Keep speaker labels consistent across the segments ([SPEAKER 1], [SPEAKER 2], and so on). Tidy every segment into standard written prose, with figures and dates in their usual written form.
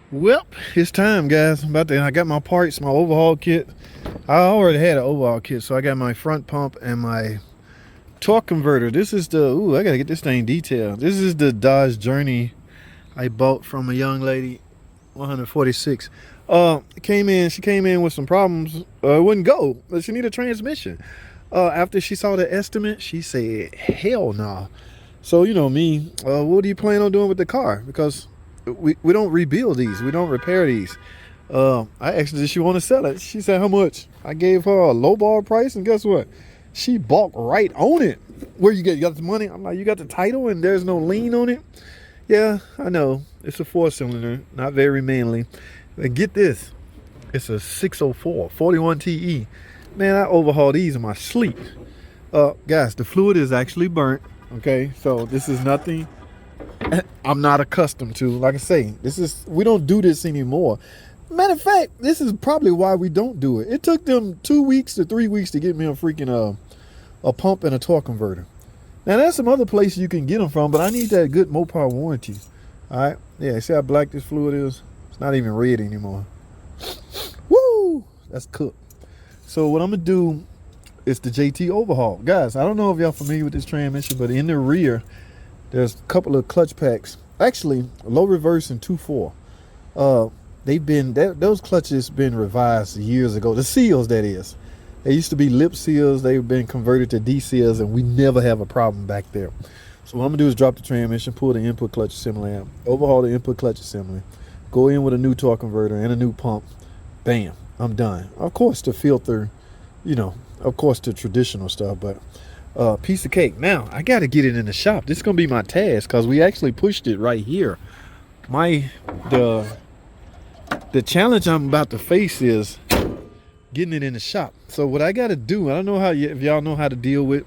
[SPEAKER 1] Well, it's time, guys. I got my parts, my overhaul kit. I already had an overhaul kit, so I got my front pump and my torque converter. This is the, I gotta get this thing detailed. This is the Dodge Journey I bought from a young lady, 146. She came in with some problems. It wouldn't go, but she needed a transmission. After she saw the estimate, she said, hell no. So, you know me, what do you plan on doing with the car? Because we don't rebuild these. We don't repair these. I asked her, did she want to sell it? She said, how much? I gave her a lowball price, and guess what? She balked right on it. Where you got the money? I'm like, you got the title and there's no lien on it? Yeah, I know. It's a 4-cylinder, not very manly. But get this. It's a 604, 41 TE. Man, I overhaul these in my sleep. Guys, the fluid is actually burnt. Okay, so this is nothing I'm not accustomed to. Like I say, we don't do this anymore. Matter of fact, this is probably why we don't do it. It took them 2 weeks to 3 weeks to get me a freaking a pump and a torque converter. Now there's some other places you can get them from, but I need that good Mopar warranty. All right, yeah. See how black this fluid is? It's not even red anymore. Woo! That's cooked. So what I'm gonna do is the JT overhaul, guys. I don't know if y'all familiar with this transmission, but in the rear, there's a couple of clutch packs. Actually, low reverse and 2.4. Those clutches been revised years ago. The seals, that is. They used to be lip seals. They've been converted to D seals, and we never have a problem back there. So what I'm gonna do is drop the transmission, pull the input clutch assembly out, overhaul the input clutch assembly, go in with a new torque converter and a new pump. Bam, I'm done. Of course, the filter, of course, the traditional stuff, but piece of cake. Now I got to get it in the shop. This is gonna be my task because we actually pushed it right here. The challenge I'm about to face is getting it in the shop. So what I got to do, I don't know if y'all know how to deal with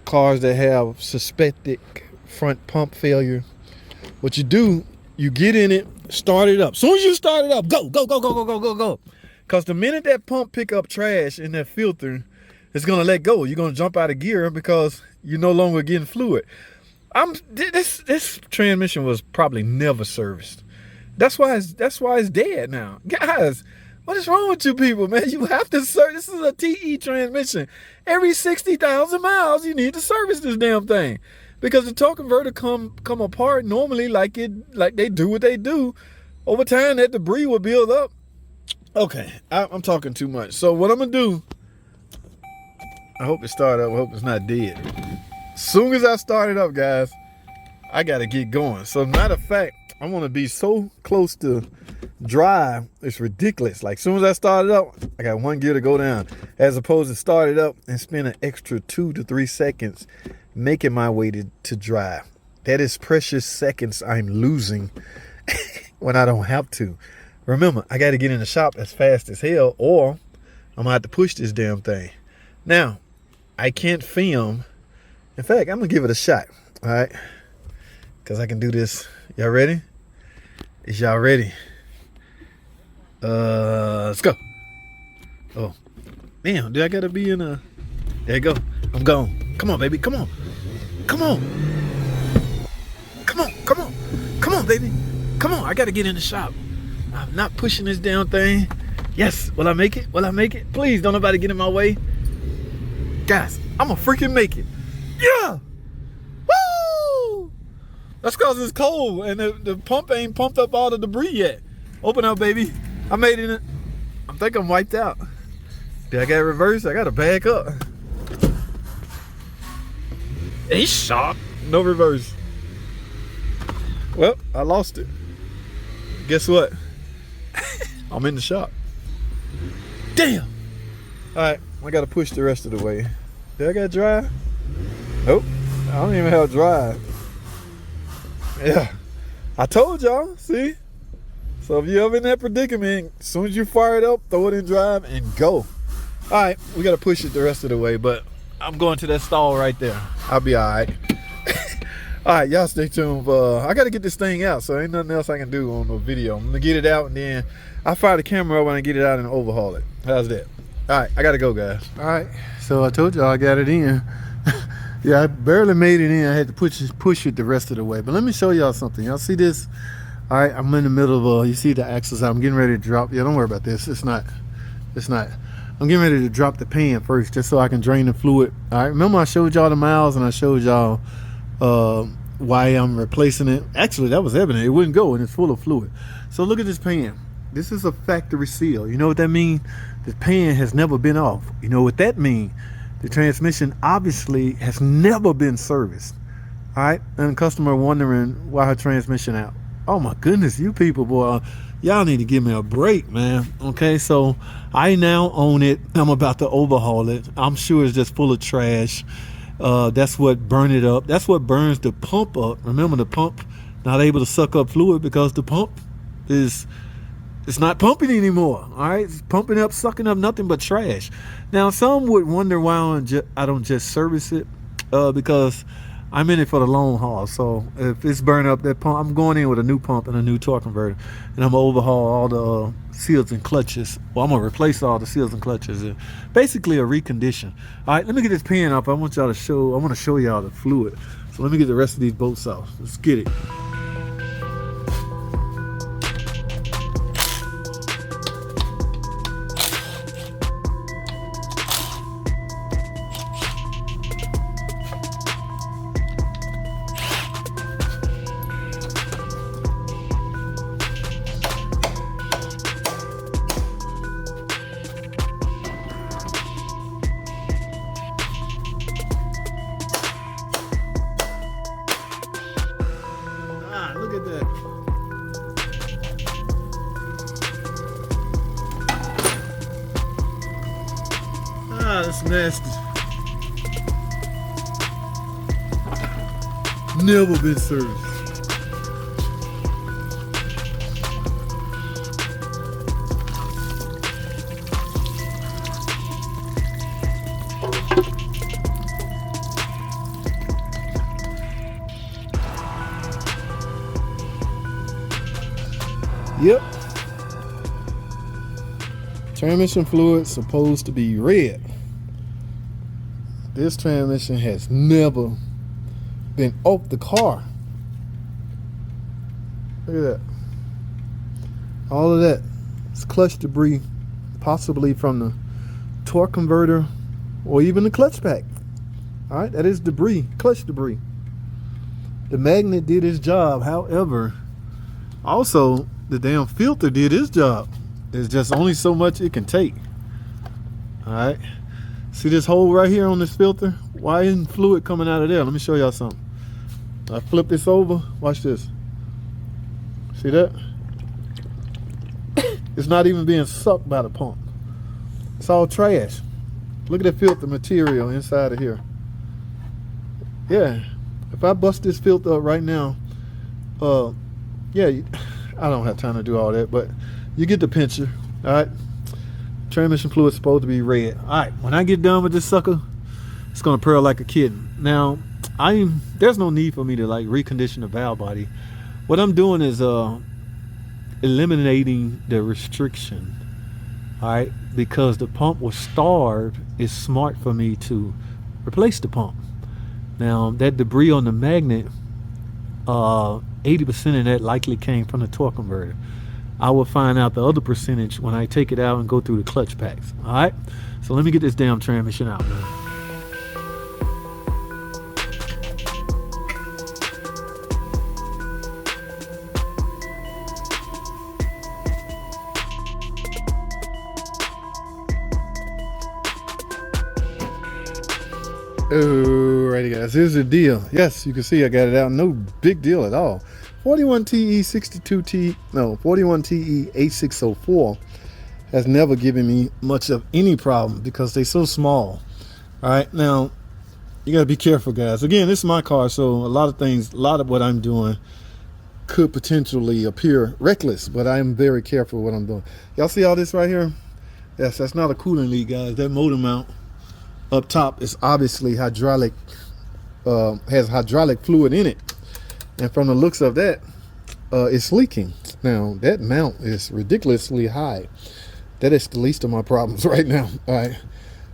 [SPEAKER 1] cars that have suspected front pump failure. What you do, you get in it, start it up. As soon as you start it up, go, go, go, go, go, go, go, go. Because the minute that pump pick up trash in that filter, it's gonna let go. You're gonna jump out of gear because you're no longer getting fluid. This transmission was probably never serviced. That's why it's dead now. Guys, what is wrong with you people, man? You have to service. This is a TE transmission. Every 60,000 miles, you need to service this damn thing. Because the torque converter come apart normally like they do what they do. Over time, that debris will build up. Okay, I'm talking too much. So what I'm gonna do, I hope it started up. I hope it's not dead. As soon as I start it up, guys, I gotta get going. So matter of fact, I want to be so close to dry, it's ridiculous. Like as soon as I start it up, I got one gear to go down, as opposed to start it up and spend an extra 2 to 3 seconds making my way to dry. That is precious seconds I'm losing when I don't have to. Remember, I got to get in the shop as fast as hell, or I'm gonna have to push this damn thing. Now, I can't film. In fact, I'm gonna give it a shot. All right, because I can do this. Y'all ready? Is y'all ready? Let's go. Oh, damn, do I gotta be in a... There you go. I'm gone. Come on, baby. Come on. Come on. Come on. Come on. Come on, baby. Come on. I gotta get in the shop. I'm not pushing this damn thing. Yes. Will I make it? Will I make it? Please don't nobody get in my way. Guys, I'm gonna freaking make it. Yeah. Woo! That's because it's cold and the pump ain't pumped up all the debris yet. Open up, baby. I made it. I think I'm wiped out. Did I get reverse? I gotta back up. He's shocked. No reverse. Well, I lost it. Guess what? I'm in the shop. Damn. All right, I gotta push the rest of the way. Did I got dry? Nope. I don't even have dry. Yeah, I told y'all. See? So if you're ever in that predicament, as soon as you fire it up, throw it in drive and go. All right, we gotta push it the rest of the way, but I'm going to that stall right there. I'll be all right. All right, y'all stay tuned. I gotta get this thing out, so ain't nothing else I can do on the video. I'm gonna get it out and then I'll fire the camera up when I get it out and overhaul it. How's that? All right, I gotta go, guys. All right, so I told y'all I got it in. Yeah, I barely made it in. I had to push it the rest of the way. But let me show y'all something. Y'all see this All right, I'm in the middle of you see the axles. I'm getting ready to drop. Yeah, don't worry about this. It's not. I'm getting ready to drop the pan first, just so I can drain the fluid. All right, remember I showed y'all the miles and I showed y'all why I'm replacing it. Actually, that was evident. It wouldn't go, and it's full of fluid. So look at this pan. This is a factory seal. You know what that means? The pan has never been off. You know what that means? The transmission obviously has never been serviced. All right, and the customer wondering why her transmission out. Oh my goodness, you people, boy, y'all need to give me a break, man. Okay, so I now own it. I'm about to overhaul it. I'm sure it's just full of trash. That's what burned it up. That's what burns the pump up. Remember, the pump not able to suck up fluid because the pump is it's not pumping anymore. All right, it's pumping up, sucking up nothing but trash. Now, some would wonder why I don't just service it because I'm in it for the long haul. So if it's burning up that pump, I'm going in with a new pump and a new torque converter, and I'm gonna overhaul all the seals and clutches. Well, I'm gonna replace all the seals and clutches, and basically a recondition. All right, let me get this pan off. I want to show y'all the fluid. So let me get the rest of these bolts off. Let's get it. Look at that. That's nasty. Never been serviced. Yep. Transmission fluid supposed to be red. This transmission has never been off the car. Look at that. All of that. It's clutch debris, possibly from the torque converter or even the clutch pack. All right, that is debris, clutch debris. The magnet did its job. However, also the damn filter did its job. There's just only so much it can take. All right, see this hole right here on this filter? Why isn't fluid coming out of there? Let me show y'all something. I flip this over. Watch this. See that? It's not even being sucked by the pump. It's all trash. Look at the filter material inside of here. Yeah, if I bust this filter up right now, yeah, I don't have time to do all that, but you get the picture. All right, transmission fluid is supposed to be red. All right, when I get done with this sucker, it's gonna purr like a kitten. Now, there's no need for me to like recondition the valve body. What I'm doing is eliminating the restriction. All right, because the pump was starved, it's smart for me to replace the pump. Now, that debris on the magnet, 80% of that likely came from the torque converter. I will find out the other percentage when I take it out and go through the clutch packs. All right, so let me get this damn transmission out, man. Alrighty guys, here's the deal. Yes, you can see I got it out. No big deal at all. 41TE 62T, no, 41TE 8604 has never given me much of any problem because they're so small. Alright, now you gotta be careful guys. Again, this is my car, so a lot of what I'm doing could potentially appear reckless, but I'm very careful what I'm doing. Y'all see all this right here? Yes, that's not a coolant leak guys. That motor mount up top is obviously hydraulic, has hydraulic fluid in it, and from the looks of that, it's leaking. Now that mount is ridiculously high. That is the least of my problems right now. All right,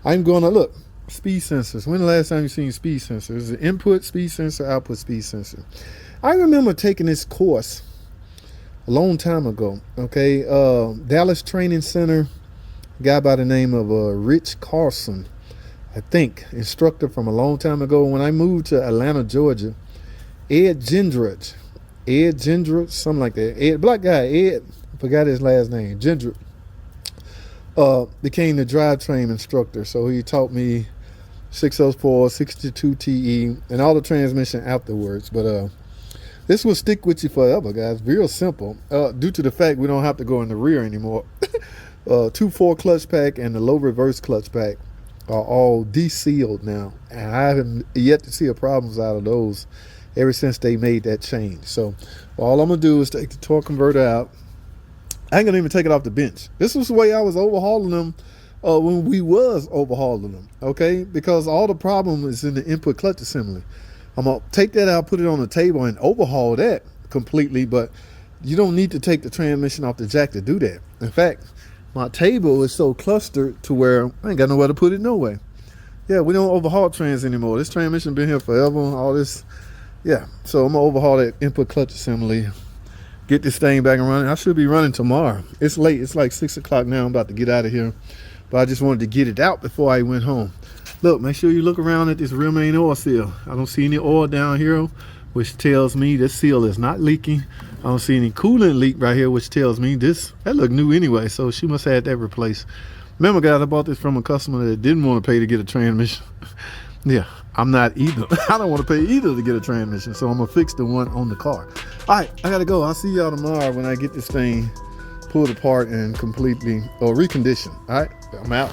[SPEAKER 1] I'm going to look speed sensors. When the last time you seen speed sensors? Is it input speed sensor, output speed sensor? I remember taking this course a long time ago. Okay, Dallas Training Center, a guy by the name of Rich Carson, I think, instructor from a long time ago. When I moved to Atlanta, Georgia, Ed Gendrich, something like that. Ed, black guy, Ed, forgot his last name, Gendrich, became the drivetrain instructor. So he taught me 604, 62 TE, and all the transmission afterwards. But this will stick with you forever, guys. Real simple. Due to the fact we don't have to go in the rear anymore. 2.4 clutch pack and the low reverse clutch pack are all de-sealed now, and I haven't yet to see a problems out of those ever since they made that change. So all I'm gonna do is take the torque converter out. I ain't gonna even take it off the bench. This was the way I was overhauling them when we was overhauling them, okay? Because all the problem is in the input clutch assembly. I'm gonna take that out, put it on the table, and overhaul that completely. But you don't need to take the transmission off the jack to do that. In fact, my table is so clustered to where I ain't got nowhere to put it no way. Yeah, we don't overhaul trans anymore. This transmission been here forever. All this, yeah. So I'm gonna overhaul that input clutch assembly, get this thing back and running. I should be running tomorrow. It's late. It's like 6 o'clock now. I'm about to get out of here, but I just wanted to get it out before I went home. Look, make sure you look around at this rear main oil seal. I don't see any oil down here, which tells me this seal is not leaking. I don't see any coolant leak right here, which tells me that looked new anyway, so she must have had that replaced. Remember, guys, I bought this from a customer that didn't want to pay to get a transmission. Yeah, I'm not either. I don't want to pay either to get a transmission, so I'm going to fix the one on the car. All right, I got to go. I'll see y'all tomorrow when I get this thing pulled apart and completely reconditioned. All right, I'm out.